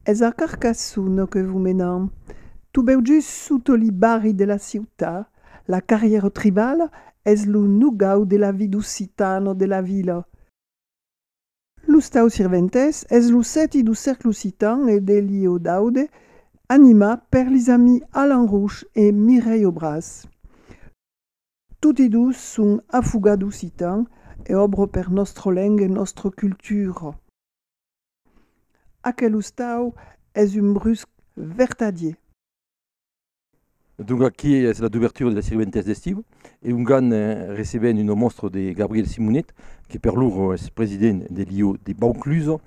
Es a Carcassonne che vous menam. Tu beu gius sotto li barri della città, la carriera tribale es lo nugau de la vidusitano de la villa. Lo stau sirventes es lo seti du cercle citan e d'Elio Daude, anima per lis amis Alain Rouche e Mireille Obras. Tutti dus sun affugadu citan e obro per nostro lengua e nostra cultura. Aquel stau es un brusque vertadier. Donc aquí es la d'ouverture de la Cervantes d'estiu e un gan receben un monstre de Gabriel Simonet que per lur es president de l'IO de Baucluso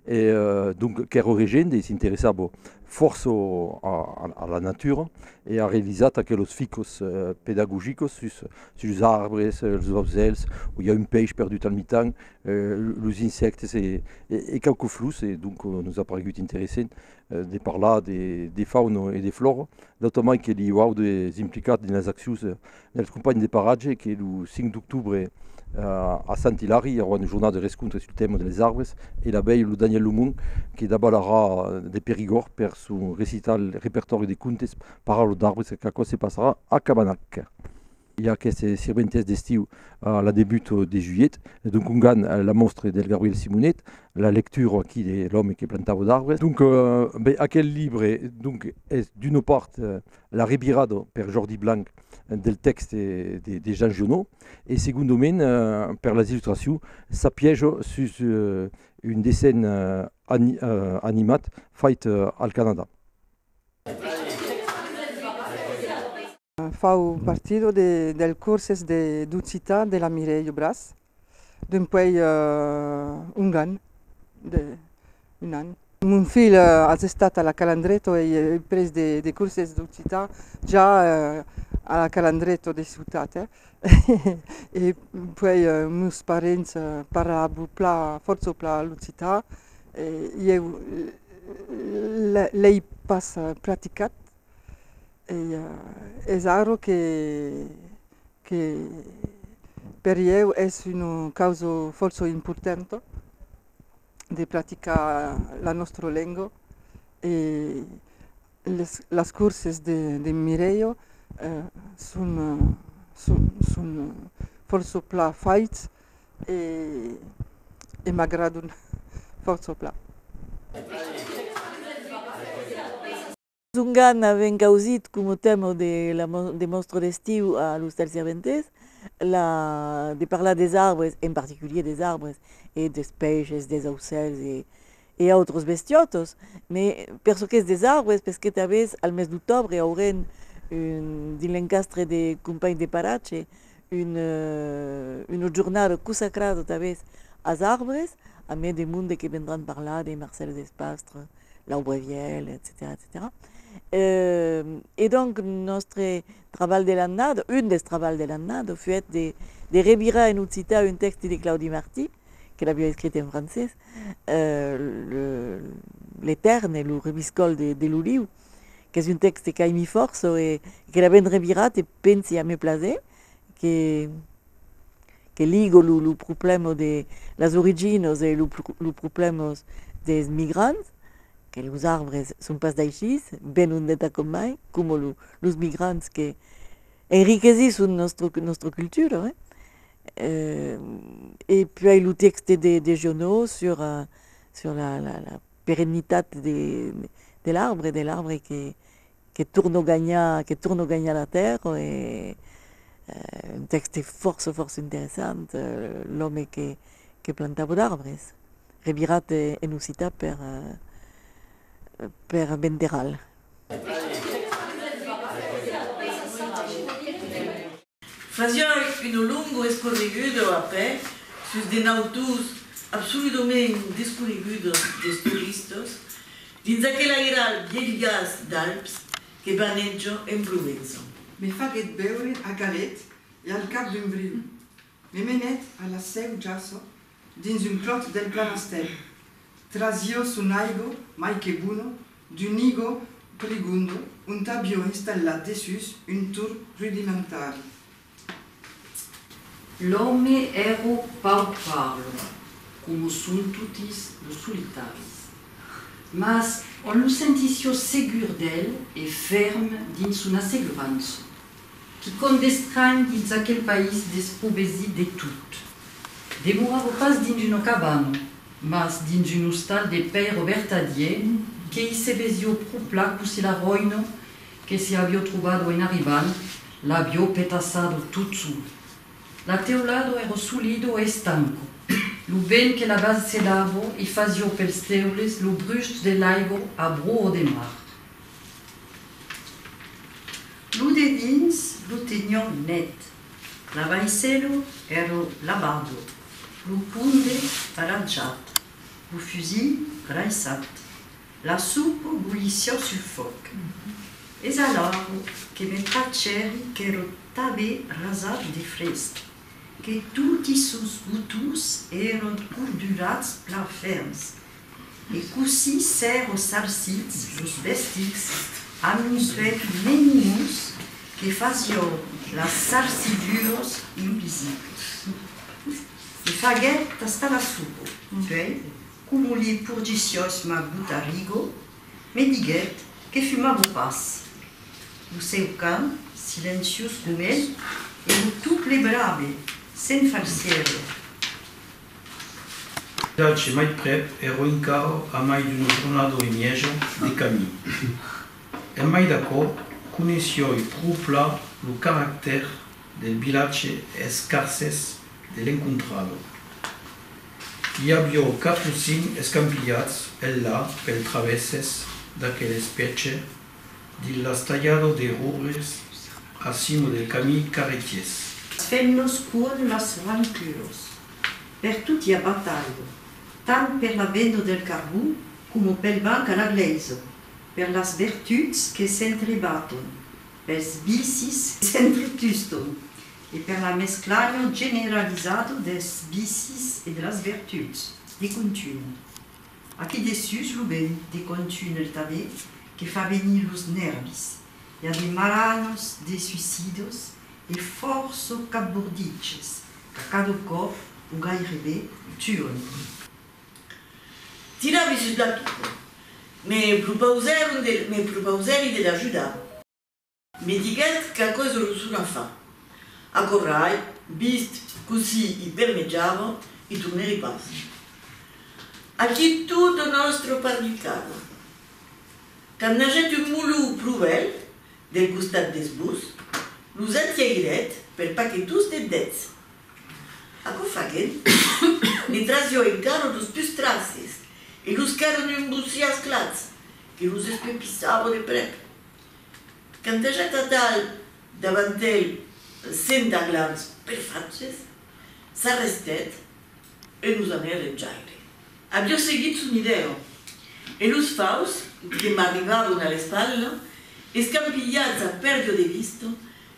e donc qu'ero regent e s'interessava força a la natura e ha realizat aquellos ficos pedagogicos sus els arbres, els ocels, où il y a un peix perdut al mitan, los insectes e quelques flous, et donc nous a paregut interessant de parlar de fauna e de flora, d'automai que li wow des implicats dans les actions dels companys de paratge que le 5 d'octubre a Sant Hilari, il y aura une journée de rencontre sur le thème des arbres et la veille le Daniel Lumon qui d'abord de Périgord per son récital répertoire de contes paroles d'arbres que se passera à Cabanac. Il y a aquestes serventes d'estiu à la début de juillet, donc on gagne la mostre del Gabriel Simonet, la lecture qui de l'homme qui plantava d'arbres. Donc aquel livre donc, est d'une part la rebirada per Jordi Blanc del texte de Jean Genot et secondament per les illustrations ça piège sur une dessin animat faite al Canada. Fau partido del curses de Ducita de la Mireille Obras, d'umpoi un an. Mon fill ha estat a la Calandretto e ha pres de curses Ducita già a la Calandretto de ciutat. E poi meus parents parlavo forza pla Lucita e lei pas praticat. És algo que per io és una causa força important de praticar la nostra llengua e les curses de Mireio són força pla faits e m'agraden força pla. Zungan avait causé comme thème des monstres d'estiu à l'Hostel Cervantes, de parler des arbres, en particulier des arbres, et des peixes, des ocels et autres bestiotos. Mais parce que des arbres, parce que tu avais, al mes d'octobre, il y aurait dans l'encastre des compagnies de paratge, une journée consacrée aux arbres, à mes des mondes qui viendront parler des Marcel Despastres, l'Aubreville, etc., etc. Et donc, notre travail de l'année, une des travaux de l'année, fut de revirer en occità un texte de Claudie Marty, qu'elle avait écrit en français, l'Éterne, le reviscol de Louliu, qui est un texte qui a mis force et qu'elle avait reviré et pensé à me placer, que ligo le problème de las origines et le problème des migrants, que los arbres son pas d'així, ben un d'eta com mai, com los migrants que enriquecen nostra cultura. Et puis le texte de Genot sur la pérennité de l'arbre que tourne gagner la terre. Et, un texte force intéressant, l'homme qui plantava d'arbres, revirat en occità per Benderal. Fazia un lungo escorregudo a pé sus de autos absolutamente descorregudos des turistas dins aquel airal vieillas d'Alps que vaneggio en Provença. Me faguet beure a galet e al cap d'un briu. Me menet a la seu giasso dins un clot del Planastel. Trasio sun aigo, mai che buono, d'un igo prigundo, un tabio installat dessus un tour rudimentari. L'homme ero pauc parlo, como sunt tutis los solitaris. mas on lo sentisio segur d'el e ferm dins una segurança, qui condestrange dins aquel país desprovesi de tout. Demorava pas dins una cabana, mas dins un hostal de père Robertadier, que i se vesio propla così la roino che si avio trovato in arrivant, l'avio petassado tut su. La teulado ero solido e stanco. Lo ben che la base sedavo i fazio pels teules lo brust de l'aigo a broa de mar. Lo de dins lo tenion net. La vaiselo ero lavado. Lo punde arrangiat. Lo fusil graissat. La soupe bullicio sul foc. Es alors que me traceri qu'ero tabe rasat de fresc, que tutti sus butus eron cordurats pla ferms, e così s'ero sarcits los vestits amb un suet menimus que fazio las sarciduros invisibles. E faguet tasta la supo, puis, como li purgicios ma butarigo, me diguet que fumavo pas. Lo seu can, silencios com el, e lo tout plebrave, sen falsiero. Ce mai prep ero in caro a mai d'uno giornado in miejo de camí. E mai d'acord conoscio i propla lo caracter del villace escarses dell'incontrado. Hi havia 4 o 5 escampillats el là pel travesses d'aquelle specie di l'astallado de roures a cimo del camí carretiers. Femnos cuon las rancuros, per tutti a battaglio, tant per la vendo del carbù come pel banc alla gleiso, per las vertuts che s'entrebaton, pels vicis s'entretuston, e per la mesclaggio generalizzato des vicis e de las vertuts, de continu. Aquí dessus lo ben de continu el tabe, que fa venir los nervis. Hi ha de maranos, de suicidos e forço cabordiches, que cada cop o gairebé tuon. Tiravi sus la tupo, me propauseri de l'ajudar. Me diguet che cosa lo sul fa. A corrai, vist così i permeggiavo, i torneri pas. Aquí tutto nostro parlicado. Quand naget un moulou prouvel, del costat des bus, los attiairet per pa que tous de dets. Aco faguen, ne trasio encaro los pus traces, e los caron un bussias clats, que los espepissavo de prep. Quand naget a tal davant el centaglans per faces, s'arrestet e los aner en jaire. Abbiò seguit son ideo, e los faus, que m'arrivavano alle spalle, escampillats a perdio de visto,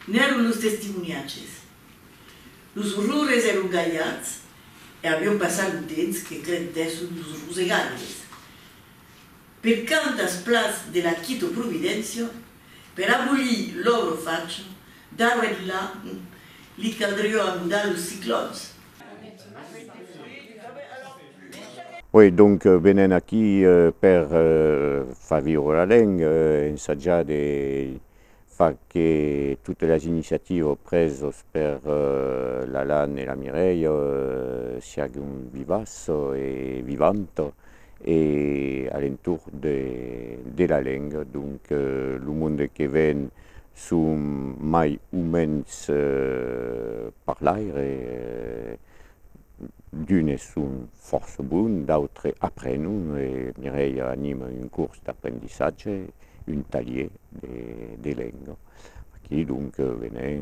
n'erano los testimoniaces. Los orrores eran gaiats e abbiamo passato un temps que credesson los rosegalles. Per cantas plats de la Quito Providencio, per abolir l'oro faccio, d'aro et là, li caldrio a mudar los ciclons. Oui, donc venen aquí per far viure la lengua, ensaggiare di far che tutte le iniziative prese per l'Alan e la Mireille siano vivace e vivante e all'intorno della lingua. Donc il mondo che viene sono mai umans parlare. D'une sont force bonne, d'autres apprennent et Mireille anime une course d'apprentissage, un talier des langues. Qui donc venait,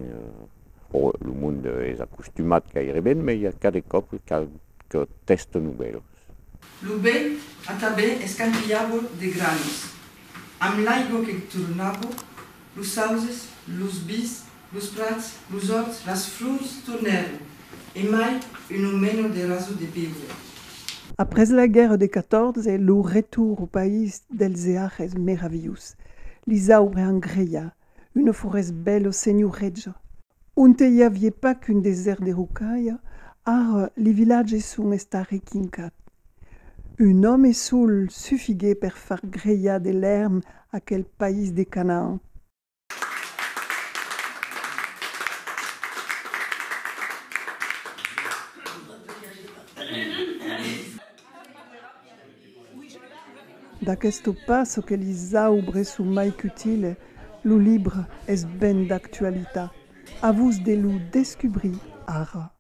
le monde est accostumé à y revenir, mais il y a quelques cop quelques tests nouveaux. L'ubel a també escampillavo de granos. Amb l'aigua que tornavo, los sauses, los bis, los prats, los horts, las flors tornèrent. Et mai un meno de raso de pivre. Après la guerre de 14, le retour au pays dels eages meravius. L'isaure angreia, une forêt belle senioreggia. On n'y avait pas qu'un désert de rocailles, ar les villages sont estarés quincat. Un homme sul suffigué per far greia de l'erm a quel pays de Canaan. Da questo passo che li saubre su mai cutile, lo libre es ben d'actualità. A vos de lo descubrir ara.